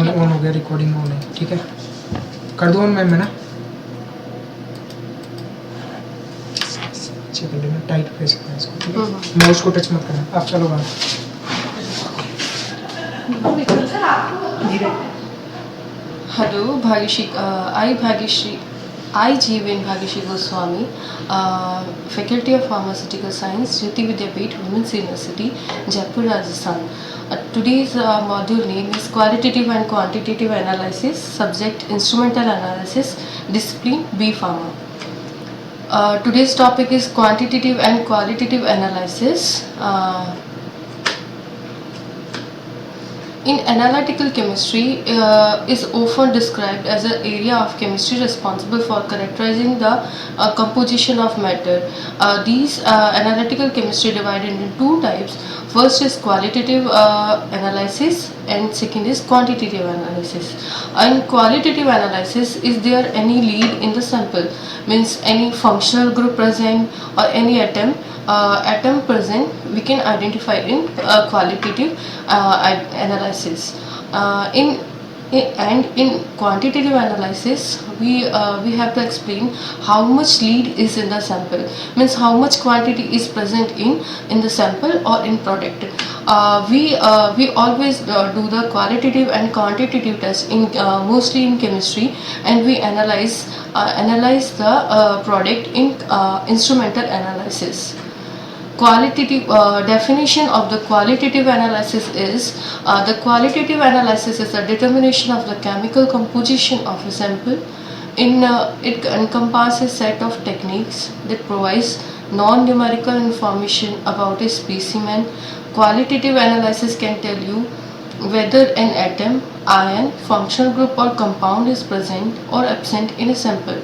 On हो गया, recording on है, ठीक है। कर दूँ मैम मैं ना, सेकंड में टाइट प्रेस करना है इसको, ठीक है। माउस को टच मत करना, आप चलो बाहर। Hello, Bhagyashri. I Jeevan Bhagyashri Goswami, Faculty of Pharmaceutical Science, Jyoti Vidyapeeth, Women's University, Jaipur, Rajasthan. Today's module name is Qualitative and Quantitative Analysis, subject Instrumental Analysis, discipline B Pharma. Today's topic is Quantitative and Qualitative Analysis. In analytical chemistry is often described as an area of chemistry responsible for characterizing the composition of matter. These analytical chemistry divided into two types. First is qualitative analysis and second is quantitative analysis. In qualitative analysis, is there any lead in the sample? Means any functional group present or any atom present, we can identify in qualitative analysis. In quantitative analysis, we have to explain how much lead is in the sample, means how much quantity is present in the sample or in product. We always do the qualitative and quantitative tests in mostly in chemistry, and we analyze the product in instrumental analysis. Qualitative definition of the qualitative analysis is the qualitative analysis is the determination of the chemical composition of a sample. It encompasses a set of techniques that provides non-numerical information about a specimen. Qualitative analysis can tell you whether an atom, ion, functional group or compound is present or absent in a sample,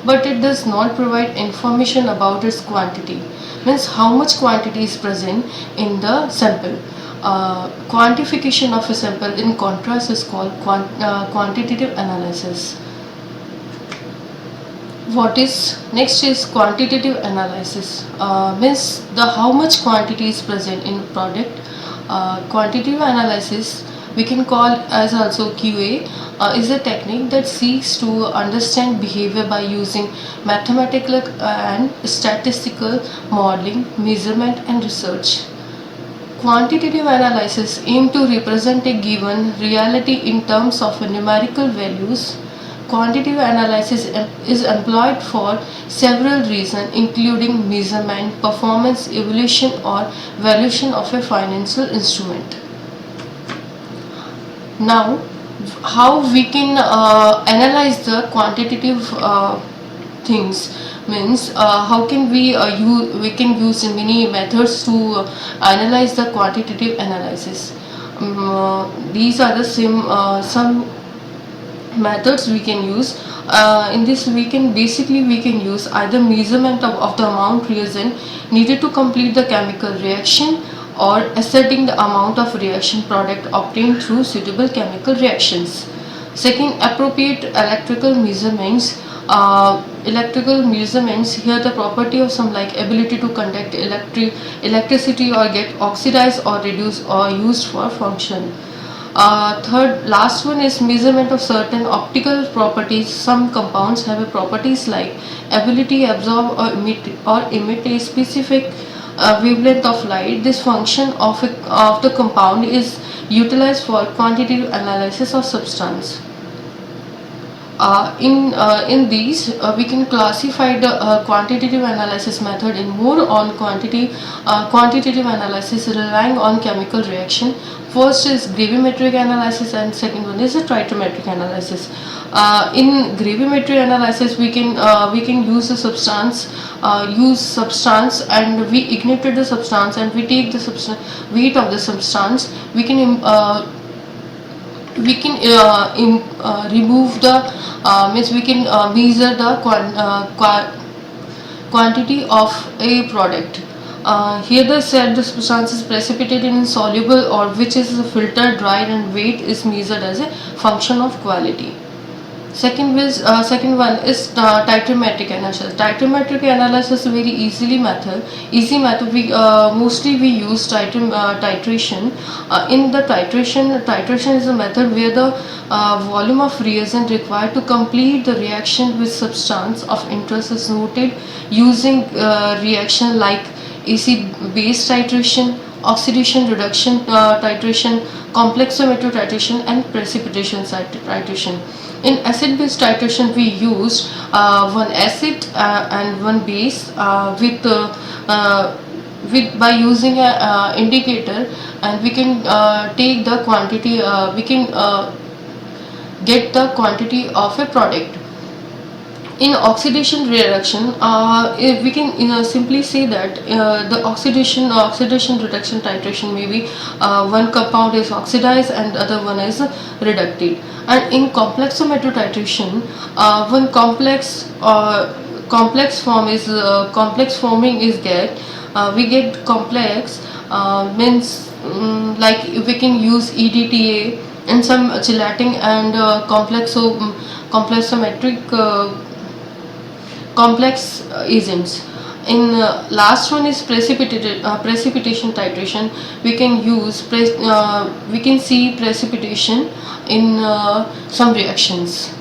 but it does not provide information about its quantity, means how much quantity is present in the sample. Quantification of a sample in contrast is called quantitative analysis. What is next is quantitative analysis, means the how much quantity is present in product. Quantitative analysis we can call as also QA, is a technique that seeks to understand behavior by using mathematical and statistical modeling, measurement and research. Quantitative analysis aim to represent a given reality in terms of numerical values. Quantitative analysis is employed for several reasons, including measurement, performance evaluation or valuation of a financial instrument. Now, how we can analyze the quantitative things, means how can we can use many methods to analyze the quantitative analysis. These are the some methods we can use. In this we can use either measurement of the amount reagent needed to complete the chemical reaction, or ascertaining the amount of reaction product obtained through suitable chemical reactions. Second, appropriate electrical measurements. Here the property of some like ability to conduct electricity or get oxidized or reduced or used for function. Third, last one is measurement of certain optical properties. Some compounds have a properties like ability absorb or emit a specific wavelength of light. This function of the compound is utilized for quantitative analysis of substance. In these we can classify the quantitative analysis method in more on quantitative analysis relying on chemical reaction. First is gravimetric analysis and second one is a trigonometric analysis. In gravimetric analysis we can use the substance and we ignited the substance and we take the weight of the substance. We can remove the means we can measure the quantity of a product. Here the substance is precipitated in soluble or which is filtered, dried and weight is measured as a function of quality. Second one is titrometric analysis. Titrometric analysis is a very easy method. We mostly we use titration. In the titration is a method where the volume of reagent required to complete the reaction with substance of interest is noted using reaction like acid base titration, oxidation reduction titration, complexometer titration, and precipitation titration. In acid-base titration, we used one acid and one base with by using a indicator, and we can take the quantity. We can get the quantity of a product. In oxidation reduction, we can simply say that the oxidation reduction titration may be one compound is oxidized and other one is reducted. And in complexometer titration, one complex forming is get we get complex means like we can use EDTA and some gelatin and complexometric complex agents. In last one is precipitation titration. We can we can see precipitation in some reactions.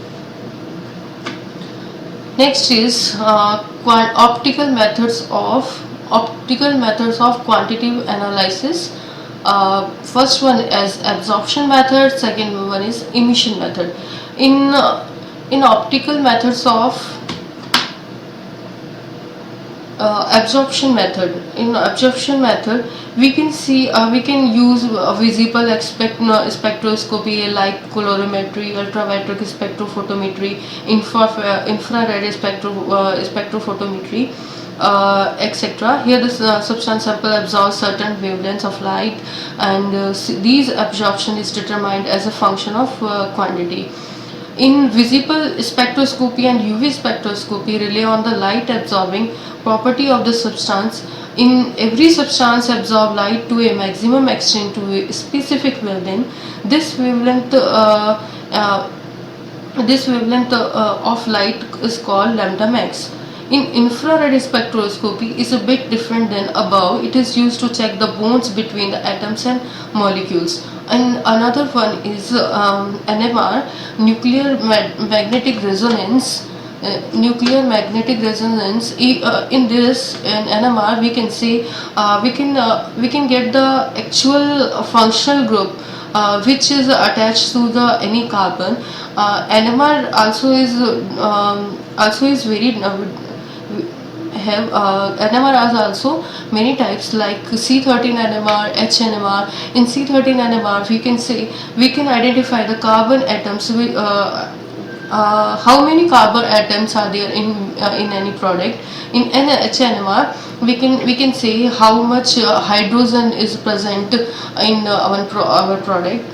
Next is optical methods of quantitative analysis. First one is absorption method. Second one is emission method. In optical methods of absorption method. In absorption method, we can see we can use visible spectroscopy like colorimetry, ultraviolet spectrophotometry, infrared spectrophotometry, etc. Here the substance sample absorbs certain wavelengths of light, and these absorption is determined as a function of quantity. In visible spectroscopy and UV spectroscopy rely on the light absorbing property of the substance. In every substance absorb light to a maximum extent to a specific wavelength. This wavelength of light is called lambda max. In infrared spectroscopy is a bit different than above. It is used to check the bonds between the atoms and molecules. And another one is NMR, nuclear magnetic resonance. In this in NMR we can say we can get the actual functional group which is attached to the any carbon. NMR also is very NMR has also many types like C13 NMR, HNMR. In C13 NMR we can identify the carbon atoms with how many carbon atoms are there in any product. In HNMR we can say how much hydrogen is present in our product.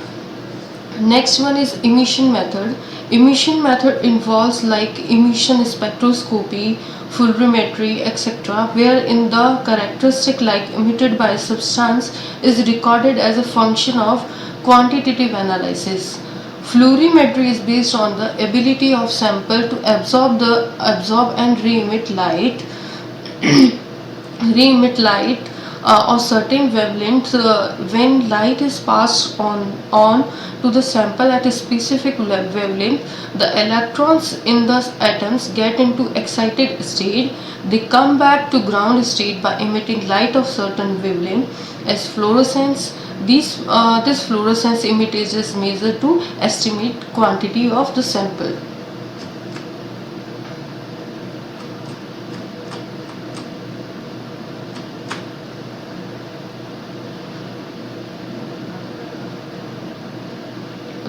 Next one is emission method. Emission method involves like emission spectroscopy, fluorimetry, etc., wherein the characteristic light emitted by a substance is recorded as a function of quantitative analysis. Fluorimetry is based on the ability of sample to absorb and re-emit light or certain wavelength. When light is passed on to the sample at a specific wavelength, the electrons in the atoms get into excited state. They come back to ground state by emitting light of certain wavelength as fluorescence. This fluorescence emittage is measured to estimate quantity of the sample.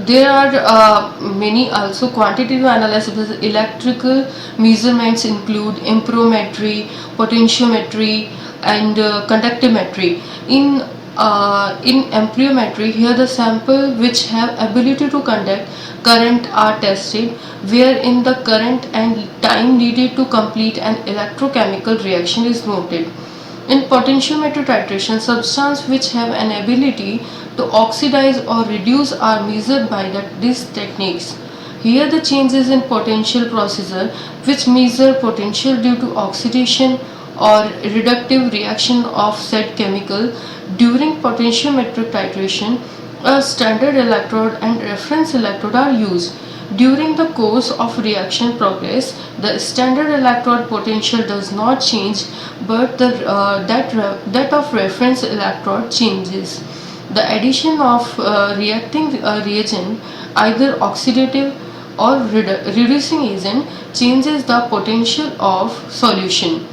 There are many also quantitative analysis. Electrical measurements include amperometry, potentiometry, and conductimetry. In amperometry, here the sample which have ability to conduct current are tested, wherein the current and time needed to complete an electrochemical reaction is noted. In potentiometer titration, substances which have an ability to oxidize or reduce are measured by these techniques. Here the changes in potential procedure which measure potential due to oxidation or reductive reaction of said chemical. During potentiometric titration, a standard electrode and reference electrode are used. During the course of reaction progress, the standard electrode potential does not change, but that of reference electrode changes. The addition of reacting reagent, either oxidative or reducing agent, changes the potential of solution.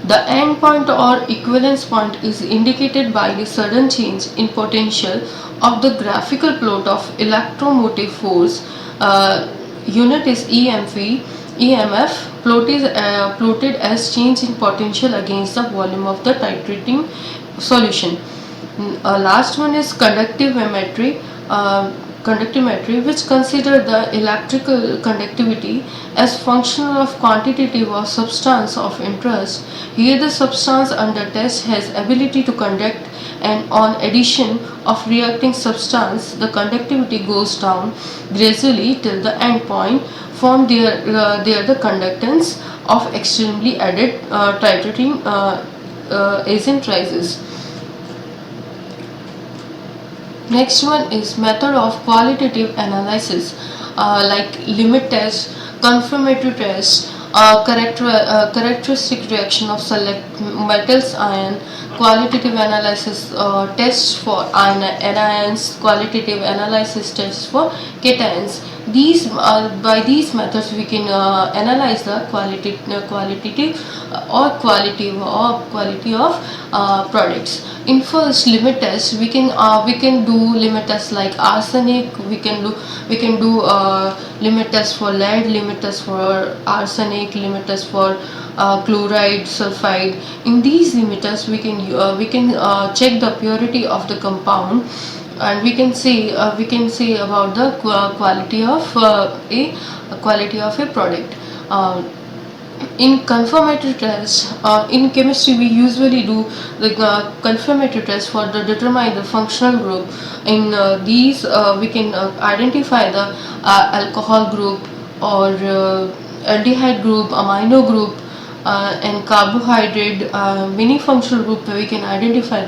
The endpoint or equivalence point is indicated by a sudden change in potential of the graphical plot of electromotive force. Unit is EMV. EMF plotted as change in potential against the volume of the titrating solution. Last one is conductimetry, which consider the electrical conductivity as functional of quantitative or substance of interest. Here the substance under test has ability to conduct, and on addition of reacting substance the conductivity goes down gradually till the end point. From there the conductance of extremely added titrating agent rises. Next one is method of qualitative analysis, like limit test, confirmatory test, characteristic reaction of select metals ion, qualitative analysis tests for anions, qualitative analysis tests for cations. By these methods we can analyze the qualitative or quality of products. In first limit test, we can do limit tests like arsenic. We can do limit tests for lead, limit tests for arsenic, limit tests for chloride, sulfide. In these limit tests, we can check the purity of the compound, and we can say about the quality of a product. In confirmatory tests, in chemistry we usually do the confirmatory test for the determine the functional group. In these we can identify the alcohol group or aldehyde group, amino group, and carbohydrate many functional group we can identify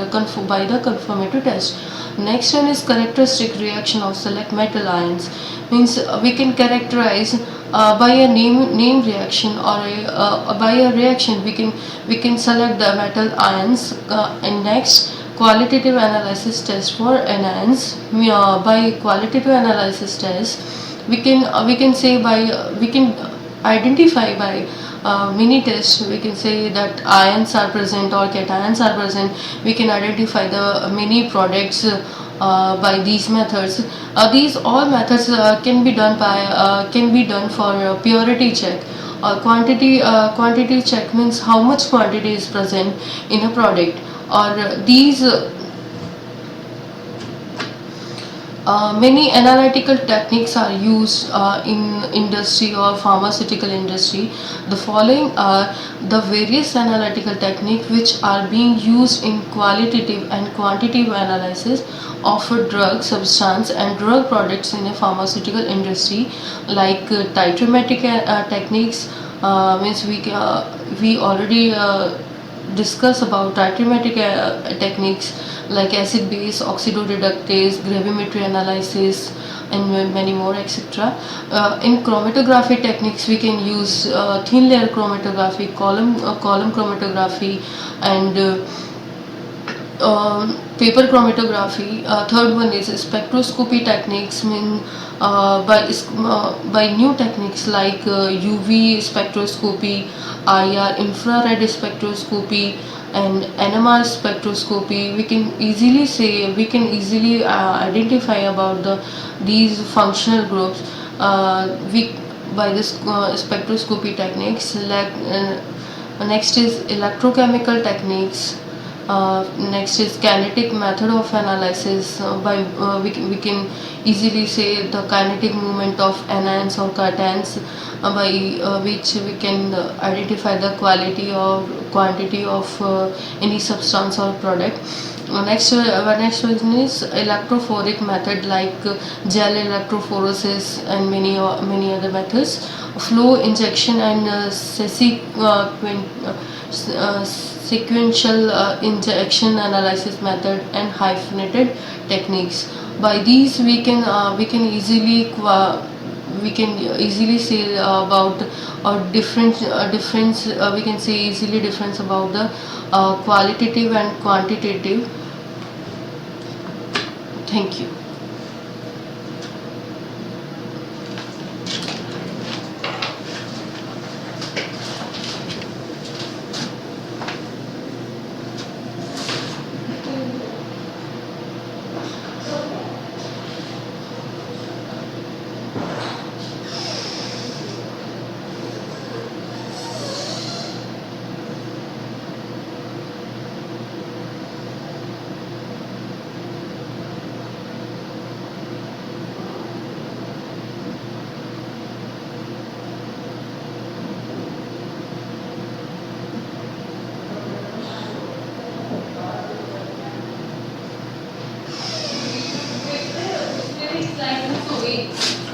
by the confirmatory test. Next one is characteristic reaction of select metal ions. Means we can characterize by a name reaction, or by a reaction we can select the metal ions. And next, qualitative analysis test for anions. By qualitative analysis test we can identify by mini tests. We can say that ions are present or cations are present. We can identify the many products by these methods. These all methods can be done for purity check. Quantity check means how much quantity is present in a product, or these many analytical techniques are used in industry or pharmaceutical industry. The following are the various analytical techniques which are being used in qualitative and quantitative analysis of a drug substance and drug products in a pharmaceutical industry, like titrometric techniques. Means we already discuss about titrometric techniques like acid base, oxidoreductase, gravimetry analysis, and many more, etc. In chromatography techniques we can use thin layer chromatography, column chromatography, and paper chromatography. Third one is spectroscopy techniques. By new techniques like UV spectroscopy, IR infrared spectroscopy, and NMR spectroscopy, we can easily identify about these functional groups. By this spectroscopy techniques. Next is electrochemical techniques. Next is kinetic method of analysis. We can easily say the kinetic movement of anions or cations, by which we can identify the quality or quantity of any substance or product. Next one is electrophoric method like gel electrophoresis and many other methods. Flow injection and sequential injection analysis method and hyphenated techniques. By these we can easily say about difference. We can say easily difference about the qualitative and quantitative. Thank you.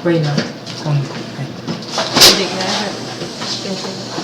कोई ना phone देखना है कैसे